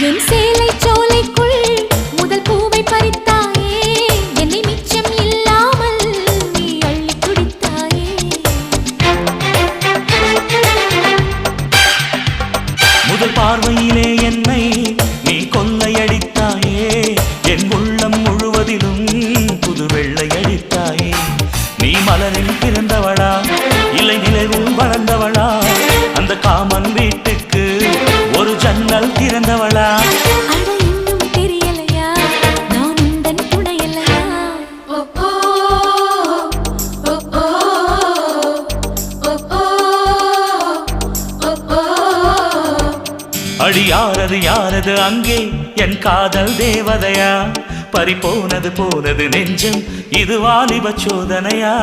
என் சேலை சோலைக்குள் முதல் பூவை பறித்தாயே, என்னை மிச்சம் இல்லாமல் நீ அள்ளி குடித்தாயே. முதல் பார்வையிலே என்னை நீ கொள்ளையடித்தாயே, என் உள்ளம் முழுவதிலும் புது வெள்ளையடித்தாயே. நீ மலரில் பிறந்தவளா இல்லை நிலவில் வளர்ந்தவளா, அந்த காமன் வீட்டுக்கு ஒரு ஜன்னல் திறந்தவளா. அட இன்னும் தெரியலையா நான் உந்தன் துணையல்லையா. அடி யாரது யாரது அங்கே என் காதல் தேவதையா, பறி போனது போனது நெஞ்சம் இது வாலிப சோதனையா.